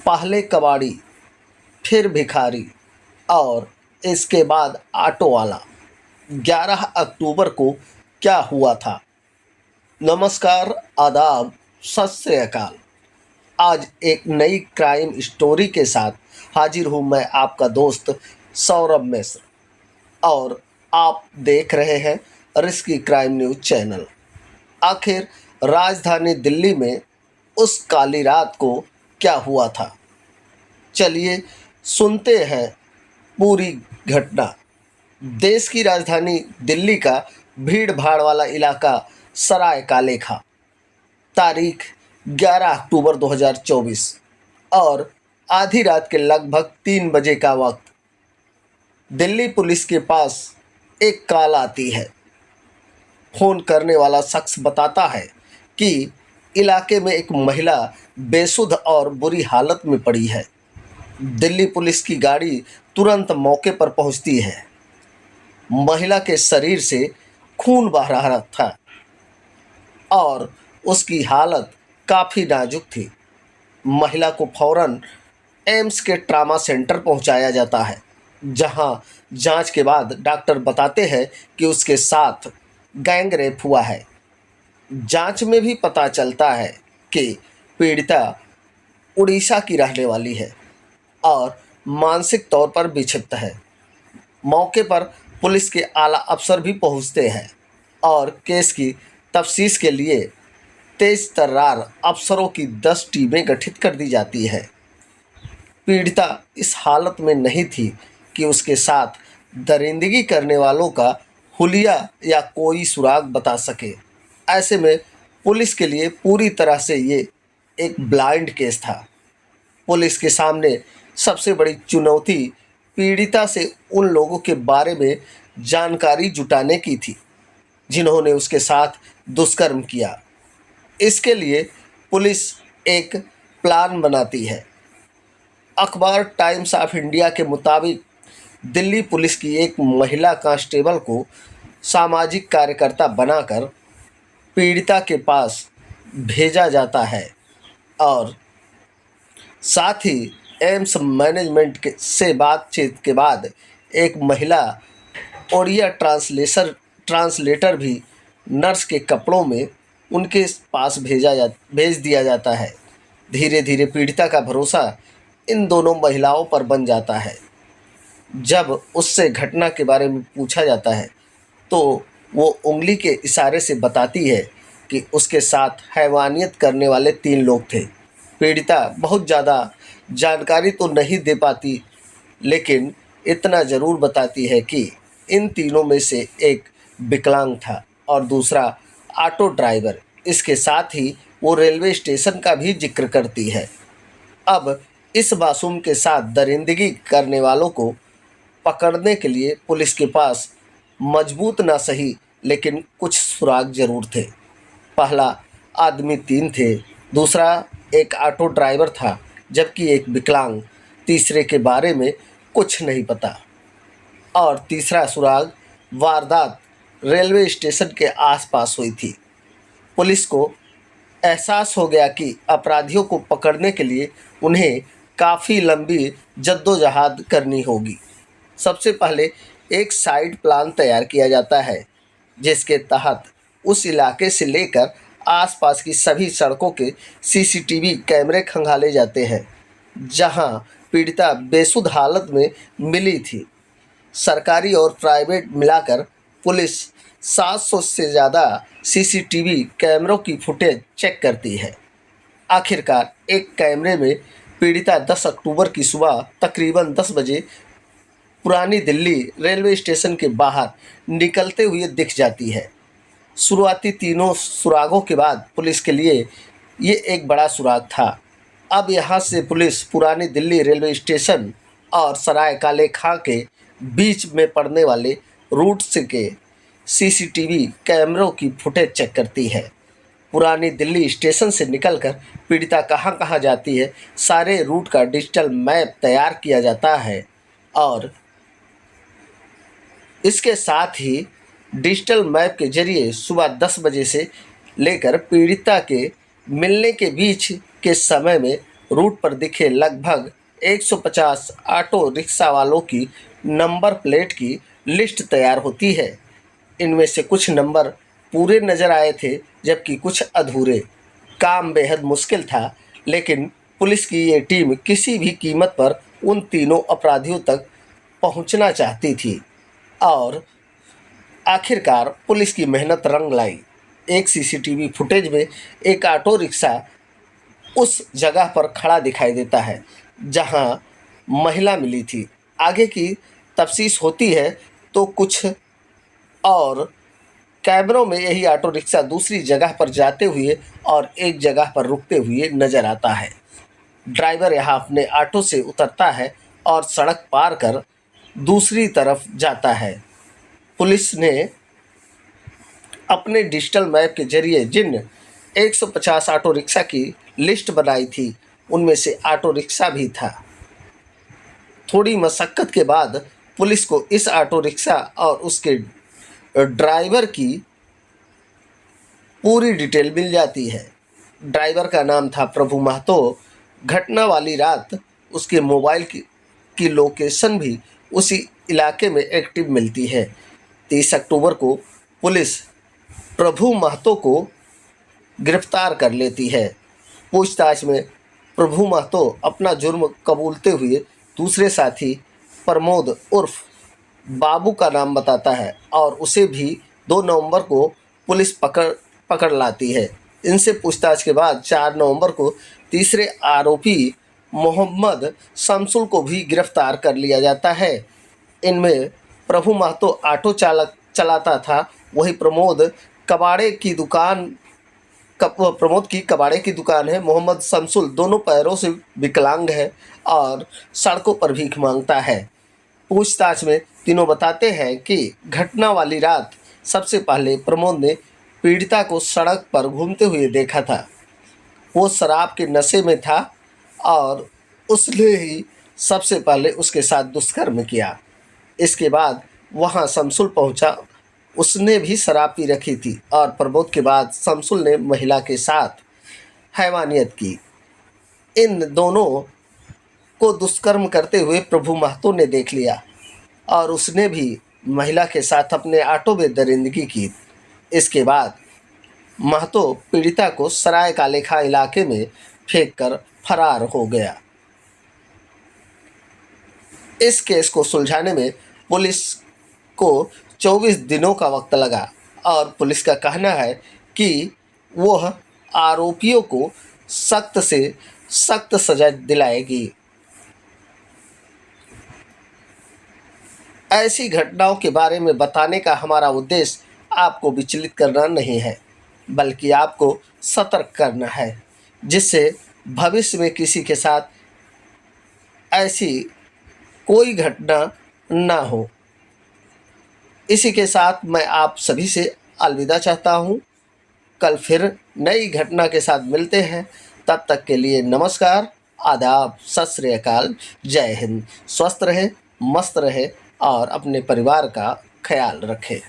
पहले कबाड़ी, फिर भिखारी और इसके बाद ऑटो वाला। 11 अक्टूबर को क्या हुआ था? नमस्कार, आदाब, सत श्री अकाल। आज एक नई क्राइम स्टोरी के साथ हाजिर हूँ मैं, आपका दोस्त सौरभ मिश्र, और आप देख रहे हैं रिस्की क्राइम न्यूज़ चैनल। आखिर राजधानी दिल्ली में उस काली रात को क्या हुआ था? चलिए सुनते हैं पूरी घटना। देश की राजधानी दिल्ली का भीड़ भाड़ वाला इलाका सराय काले खा। तारीख 11 अक्टूबर 2024 और आधी रात के लगभग 3 बजे का वक्त। दिल्ली पुलिस के पास एक कॉल आती है। फ़ोन करने वाला शख्स बताता है कि इलाके में एक महिला बेसुध और बुरी हालत में पड़ी है। दिल्ली पुलिस की गाड़ी तुरंत मौके पर पहुंचती है। महिला के शरीर से खून बह रहा था और उसकी हालत काफ़ी नाजुक थी। महिला को फौरन एम्स के ट्रामा सेंटर पहुंचाया जाता है, जहां जांच के बाद डॉक्टर बताते हैं कि उसके साथ गैंग रेप हुआ है। जांच में भी पता चलता है कि पीड़िता उड़ीसा की रहने वाली है और मानसिक तौर पर विक्षिप्त है। मौके पर पुलिस के आला अफसर भी पहुंचते हैं और केस की तफ्तीश के लिए तेज तर्रार अफसरों की 10 टीमें गठित कर दी जाती है। पीड़िता इस हालत में नहीं थी कि उसके साथ दरिंदगी करने वालों का हुलिया या कोई सुराग बता सके। ऐसे में पुलिस के लिए पूरी तरह से ये एक ब्लाइंड केस था। पुलिस के सामने सबसे बड़ी चुनौती पीड़िता से उन लोगों के बारे में जानकारी जुटाने की थी जिन्होंने उसके साथ दुष्कर्म किया। इसके लिए पुलिस एक प्लान बनाती है। अखबार टाइम्स ऑफ इंडिया के मुताबिक दिल्ली पुलिस की एक महिला कांस्टेबल को सामाजिक कार्यकर्ता बनाकर पीड़िता के पास भेजा जाता है और साथ ही एम्स मैनेजमेंट से बातचीत के बाद एक महिला ओडिया ट्रांसलेटर भी नर्स के कपड़ों में उनके पास भेज दिया जाता है। धीरे धीरे पीड़िता का भरोसा इन दोनों महिलाओं पर बन जाता है। जब उससे घटना के बारे में पूछा जाता है तो वो उंगली के इशारे से बताती है कि उसके साथ हैवानियत करने वाले 3 लोग थे। पीड़िता बहुत ज़्यादा जानकारी तो नहीं दे पाती, लेकिन इतना ज़रूर बताती है कि इन तीनों में से एक विकलांग था और दूसरा ऑटो ड्राइवर। इसके साथ ही वो रेलवे स्टेशन का भी जिक्र करती है। अब इस मासूम के साथ दरिंदगी करने वालों को पकड़ने के लिए पुलिस के पास मजबूत ना सही लेकिन कुछ सुराग जरूर थे। पहला आदमी 3 थे, दूसरा एक ऑटो ड्राइवर था, जबकि एक विकलांग। तीसरे के बारे में कुछ नहीं पता। और तीसरा सुराग वारदात रेलवे स्टेशन के आसपास हुई थी। पुलिस को एहसास हो गया कि अपराधियों को पकड़ने के लिए उन्हें काफ़ी लंबी जद्दोजहद करनी होगी। सबसे पहले एक साइड प्लान तैयार किया जाता है, जिसके तहत उस इलाके से लेकर आसपास की सभी सड़कों के सीसीटीवी कैमरे खंगाले जाते हैं जहां पीड़िता बेसुध हालत में मिली थी। सरकारी और प्राइवेट मिलाकर पुलिस 700 से ज़्यादा सीसीटीवी कैमरों की फुटेज चेक करती है। आखिरकार एक कैमरे में पीड़िता 10 अक्टूबर की सुबह तकरीबन 10 बजे पुरानी दिल्ली रेलवे स्टेशन के बाहर निकलते हुए दिख जाती है। शुरुआती तीनों सुरागों के बाद पुलिस के लिए ये एक बड़ा सुराग था। अब यहाँ से पुलिस पुरानी दिल्ली रेलवे स्टेशन और सराय काले खां के बीच में पड़ने वाले रूट के सीसीटीवी कैमरों की फुटेज चेक करती है। पुरानी दिल्ली स्टेशन से निकलकर पीड़िता कहाँ कहाँ जाती है, सारे रूट का डिजिटल मैप तैयार किया जाता है और इसके साथ ही डिजिटल मैप के जरिए सुबह 10 बजे से लेकर पीड़िता के मिलने के बीच के समय में रूट पर दिखे लगभग 150 ऑटो रिक्शा वालों की नंबर प्लेट की लिस्ट तैयार होती है। इनमें से कुछ नंबर पूरे नजर आए थे, जबकि कुछ अधूरे। काम बेहद मुश्किल था, लेकिन पुलिस की ये टीम किसी भी कीमत पर उन तीनों अपराधियों तक पहुंचना चाहती थी और आखिरकार पुलिस की मेहनत रंग लाई। एक सीसीटीवी फुटेज में एक ऑटो रिक्शा उस जगह पर खड़ा दिखाई देता है जहां महिला मिली थी। आगे की तफ्तीश होती है तो कुछ और कैमरों में यही ऑटो रिक्शा दूसरी जगह पर जाते हुए और एक जगह पर रुकते हुए नजर आता है। ड्राइवर यहाँ अपने ऑटो से उतरता है और सड़क पार कर दूसरी तरफ जाता है। पुलिस ने अपने डिजिटल मैप के जरिए जिन 150 ऑटो रिक्शा की लिस्ट बनाई थी, उनमें से ऑटो रिक्शा भी था। थोड़ी मशक्कत के बाद पुलिस को इस ऑटो रिक्शा और उसके ड्राइवर की पूरी डिटेल मिल जाती है। ड्राइवर का नाम था प्रभु महतो। घटना वाली रात उसके मोबाइल की लोकेशन भी उसी इलाके में एक्टिव मिलती है। 30 अक्टूबर को पुलिस प्रभु महतो को गिरफ्तार कर लेती है। पूछताछ में प्रभु महतो अपना जुर्म कबूलते हुए दूसरे साथी प्रमोद उर्फ बाबू का नाम बताता है और उसे भी 2 नवंबर को पुलिस पकड़ लाती है। इनसे पूछताछ के बाद 4 नवंबर को तीसरे आरोपी मोहम्मद शमसुल को भी गिरफ्तार कर लिया जाता है। इनमें प्रभु महतो ऑटो चलाता था, वही प्रमोद की कबाड़े की दुकान है। मोहम्मद शमसुल दोनों पैरों से विकलांग है और सड़कों पर भीख मांगता है। पूछताछ में तीनों बताते हैं कि घटना वाली रात सबसे पहले प्रमोद ने पीड़िता को सड़क पर घूमते हुए देखा था। वो शराब के नशे में था और उसने ही सबसे पहले उसके साथ दुष्कर्म किया। इसके बाद वहां शमसुल पहुंचा, उसने भी शराब पी रखी थी और प्रमोद के बाद शमसुल ने महिला के साथ हैवानियत की। इन दोनों को दुष्कर्म करते हुए प्रभु महतो ने देख लिया और उसने भी महिला के साथ अपने ऑटो में दरिंदगी की। इसके बाद महतो पीड़िता को सराय कालेखा इलाके में फेंककर फरार हो गया। इस केस को सुलझाने में पुलिस को 24 दिनों का वक्त लगा और पुलिस का कहना है कि वह आरोपियों को सख्त से सख्त सजा दिलाएगी। ऐसी घटनाओं के बारे में बताने का हमारा उद्देश्य आपको विचलित करना नहीं है, बल्कि आपको सतर्क करना है, जिससे भविष्य में किसी के साथ ऐसी कोई घटना ना हो। इसी के साथ मैं आप सभी से अलविदा चाहता हूँ। कल फिर नई घटना के साथ मिलते हैं। तब तक के लिए नमस्कार, आदाब, सत श्री अकाल, जय हिंद। स्वस्थ रहे, मस्त रहे और अपने परिवार का ख्याल रखें।